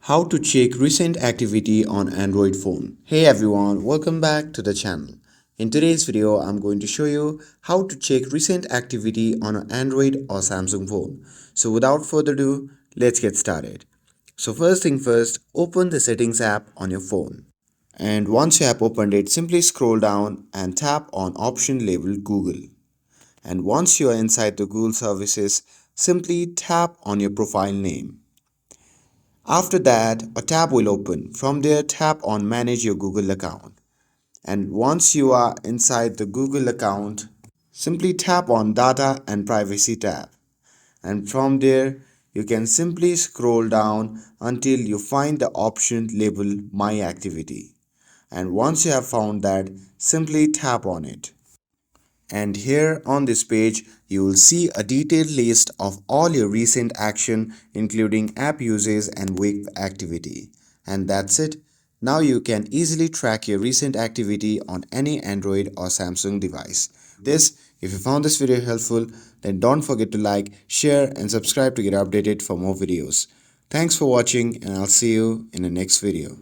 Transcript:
How to check recent activity on Android phone. Hey everyone, welcome back to the channel. In today's video, I'm going to show you how to check recent activity on an Android or Samsung phone. So without further ado, let's get started. So first thing first, open the settings app on your phone. And once you have opened it, simply scroll down and tap on option labeled Google. And once you are inside the Google services, simply tap on your profile name. After that, a tab will open. From there, tap on Manage your Google account. And once you are inside the Google account, simply tap on Data and Privacy tab. And from there, you can simply scroll down until you find the option labeled My Activity. And once you have found that, simply tap on it. And here on this page, you will see a detailed list of all your recent action, including app uses and wake activity. And that's it. Now you can easily track your recent activity on any Android or Samsung device. If you found this video helpful, then don't forget to like, share and subscribe to get updated for more videos. Thanks for watching and I'll see you in the next video.